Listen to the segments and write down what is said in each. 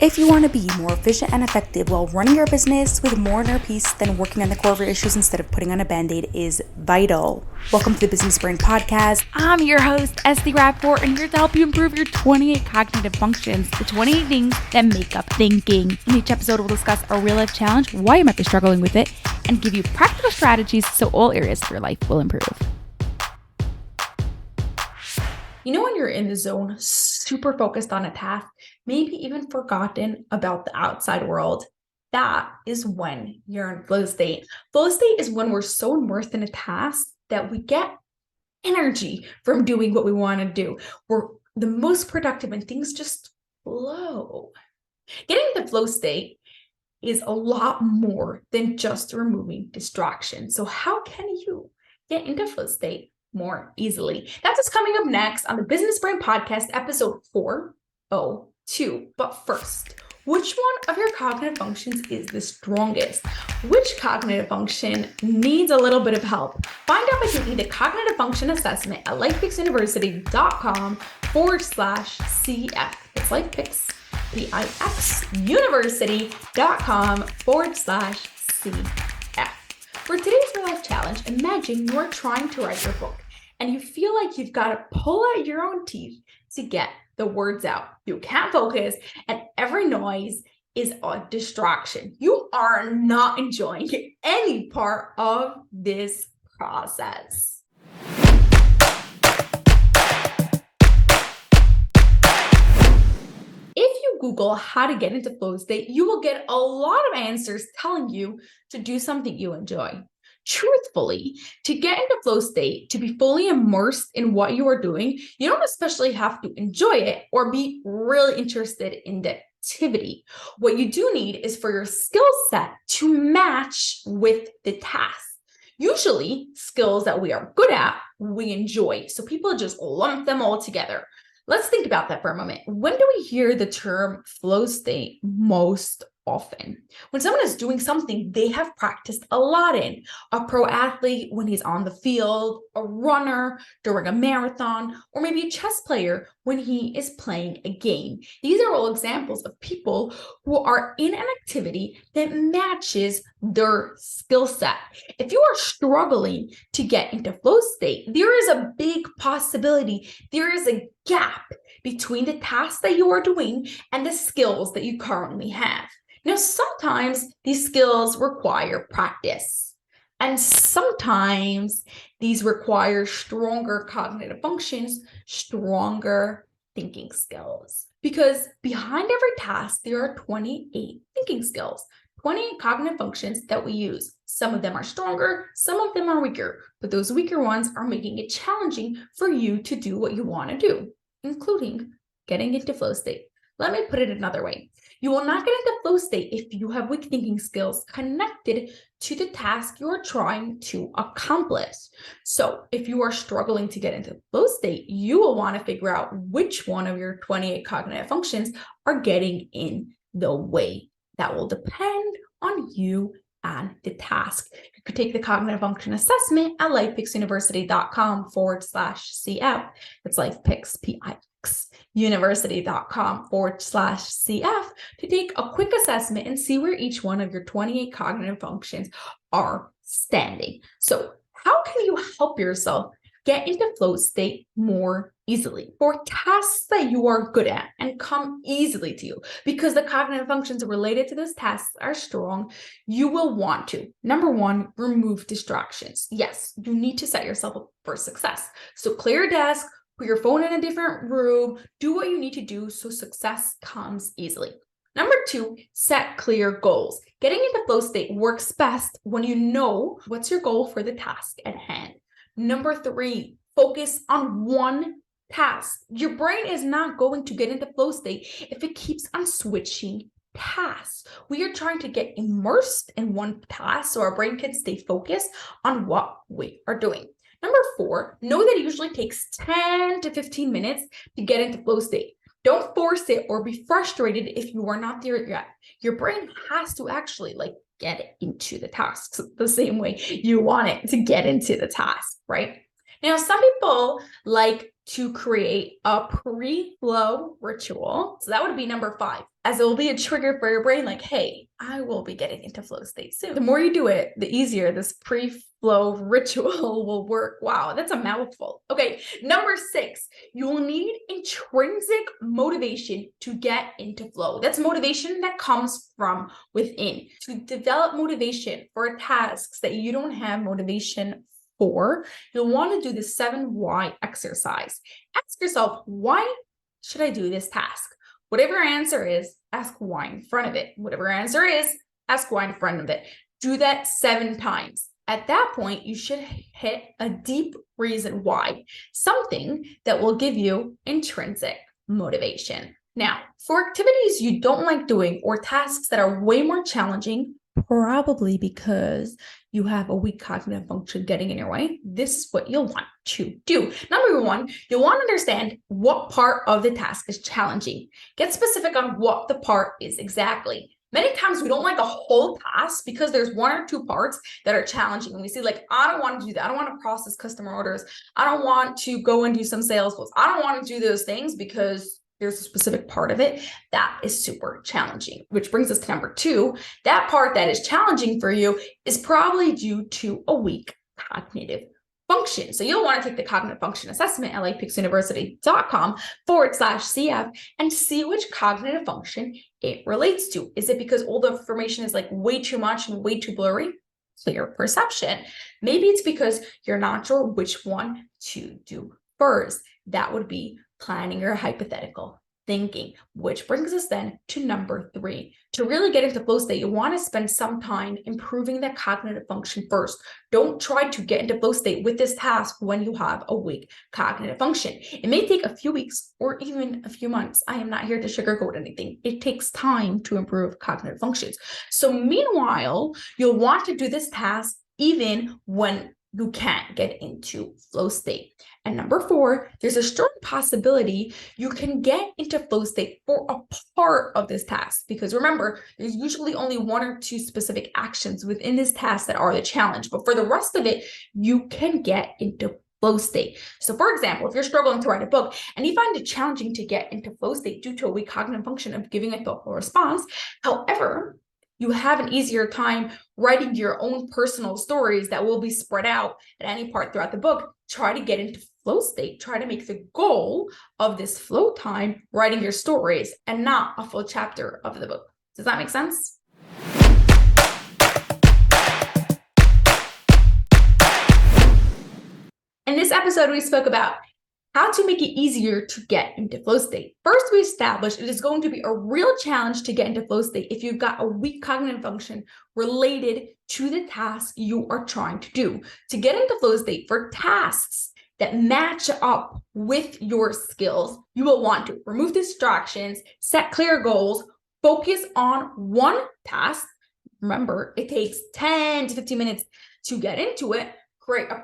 If you want to be more efficient and effective while running your business with more inner peace, then working on the core of your issues instead of putting on a band-aid is vital. Welcome to the Business Brain Podcast. I'm your host, Esty Rapport, and here to help you improve your 28 cognitive functions, the 28 things that make up thinking. In each episode, we'll discuss a real-life challenge, why you might be struggling with it, and give you practical strategies so all areas of your life will improve. You know when you're in the zone, super focused on a task, maybe even forgotten about the outside world? That is when you're in flow state. Flow state is when we're so immersed in a task that we get energy from doing what we want to do. We're the most productive and things just flow. Getting into flow state is a lot more than just removing distractions. So how can you get into flow state more easily? That's what's coming up next on the Business Brain Podcast, episode 402. But first, which one of your cognitive functions is the strongest? Which cognitive function needs a little bit of help? Find out by taking the cognitive function assessment at lifepixuniversity.com/CF. It's LifePix, P-I-X, university.com/CF. For today's real life challenge, imagine you're trying to write your book and you feel like you've got to pull out your own teeth to get the words out. You can't focus and every noise is a distraction. You are not enjoying any part of this process. If you Google how to get into flow state, you will get a lot of answers telling you to do something you enjoy. Truthfully, to get into flow state, to be fully immersed in what you are doing, you don't especially have to enjoy it or be really interested in the activity. What you do need is for your skill set to match with the task. Usually, skills that we are good at, we enjoy. So people just lump them all together. Let's think about that for a moment. When do we hear the term flow state most often? When someone is doing something they have practiced a lot in. A pro athlete when he's on the field, a runner during a marathon, or maybe a chess player when he is playing a game. These are all examples of people who are in an activity that matches their skill set. If you are struggling to get into flow state, there is a big possibility there is a gap between the tasks that you are doing and the skills that you currently have. Now, sometimes these skills require practice, and sometimes these require stronger cognitive functions, stronger thinking skills. Because behind every task, there are 28 thinking skills, 28 cognitive functions that we use. Some of them are stronger, some of them are weaker, but those weaker ones are making it challenging for you to do what you want to do, including getting into flow state. Let me put it another way. You will not get into flow state if you have weak thinking skills connected to the task you are trying to accomplish. So if you are struggling to get into flow state, you will want to figure out which one of your 28 cognitive functions are getting in the way. That will depend on you and the task. You could take the cognitive function assessment at lifepixuniversity.com/CF. It's LifePix, P-I-X, university.com/CF to take a quick assessment and see where each one of your 28 cognitive functions are standing. So how can you help yourself get into flow state more easily for tasks that you are good at and come easily to you? Because the cognitive functions related to those tasks are strong, you will want to, number one, remove distractions. Yes, you need to set yourself up for success. So clear your desk, put your phone in a different room, do what you need to do so success comes easily. Number two, set clear goals. Getting into flow state works best when you know what's your goal for the task at hand. Number three, focus on one task. Your brain is not going to get into flow state if it keeps on switching tasks. We are trying to get immersed in one task so our brain can stay focused on what we are doing. Number four, know that it usually takes 10 to 15 minutes to get into flow state. Don't force it or be frustrated if you are not there yet. Your brain has to actually get it into the tasks the same way you want it to get into the task, right? Now, some people like to create a pre-flow ritual. So that would be number 5, as it will be a trigger for your brain like, hey, I will be getting into flow state soon. The more you do it, the easier this pre-flow ritual will work. Wow, that's a mouthful. Okay, number 6, you will need intrinsic motivation to get into flow. That's motivation that comes from within. To develop motivation for tasks that you don't have motivation for, you'll want to do the 7 why exercise. Ask yourself, why should I do this task? Whatever your answer is, ask why in front of it. Whatever your answer is, ask why in front of it. Do that 7 times. At that point, you should hit a deep reason why, something that will give you intrinsic motivation. Now, for activities you don't like doing or tasks that are way more challenging, probably because you have a weak cognitive function getting in your way, this is what you'll want to do. Number 1, you'll want to understand what part of the task is challenging. Get specific on what the part is exactly. Many times we don't like a whole task because there's 1 or 2 parts that are challenging. And we see like, I don't want to do that. I don't want to process customer orders. I don't want to go and do some sales calls. I don't want to do those things because there's a specific part of it that is super challenging, which brings us to number 2. That part that is challenging for you is probably due to a weak cognitive function. So you'll want to take the cognitive function assessment at lifepixuniversity.com/CF and see which cognitive function it relates to. Is it because all the information is like way too much and way too blurry? Clear perception. Maybe it's because you're not sure which one to do first. That would be planning your hypothetical thinking, which brings us then to number 3. To really get into flow state, you want to spend some time improving that cognitive function first. Don't try to get into flow state with this task when you have a weak cognitive function. It may take a few weeks or even a few months. I am not here to sugarcoat anything. It takes time to improve cognitive functions. So meanwhile, you'll want to do this task even when you can't get into flow state. And number 4, there's a strong possibility you can get into flow state for a part of this task, because remember, there's usually only 1 or 2 specific actions within this task that are the challenge, but for the rest of it, you can get into flow state. So for example, if you're struggling to write a book and you find it challenging to get into flow state due to a weak cognitive function of giving a thoughtful response, however, you have an easier time writing your own personal stories that will be spread out at any part throughout the book. Try to get into flow state. Try to make the goal of this flow time writing your stories and not a full chapter of the book. Does that make sense? In this episode, we spoke about how to make it easier to get into flow state. First, we established it is going to be a real challenge to get into flow state if you've got a weak cognitive function related to the task you are trying to do. To get into flow state for tasks that match up with your skills, you will want to remove distractions, set clear goals, focus on one task. Remember, it takes 10 to 15 minutes to get into it. Create a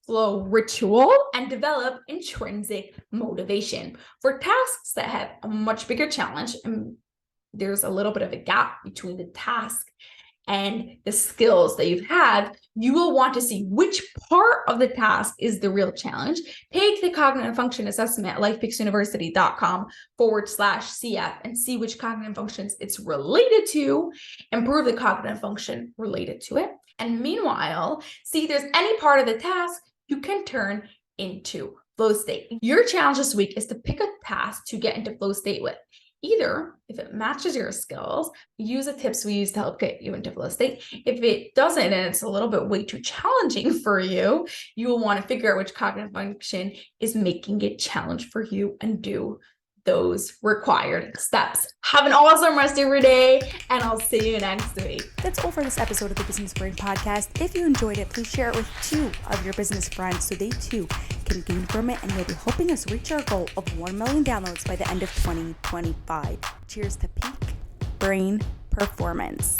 flow ritual and develop intrinsic motivation. For tasks that have a much bigger challenge and there's a little bit of a gap between the task and the skills that you've had, you will want to see which part of the task is the real challenge. Take the cognitive function assessment at lifepixuniversity.com/CF and see which cognitive functions it's related to. Improve the cognitive function related to it. And meanwhile, see if there's any part of the task you can turn into flow state. Your challenge this week is to pick a task to get into flow state with. Either, if it matches your skills, use the tips we use to help get you into flow state. If it doesn't and it's a little bit way too challenging for you, you will want to figure out which cognitive function is making it challenge for you and do those required steps. Have an awesome rest of your day, and I'll see you next week. That's all for this episode of the Business Brain Podcast. If you enjoyed it, please share it with 2 of your business friends so they too can gain from it, and you'll be helping us reach our goal of 1 million downloads by the end of 2025. Cheers to peak brain performance.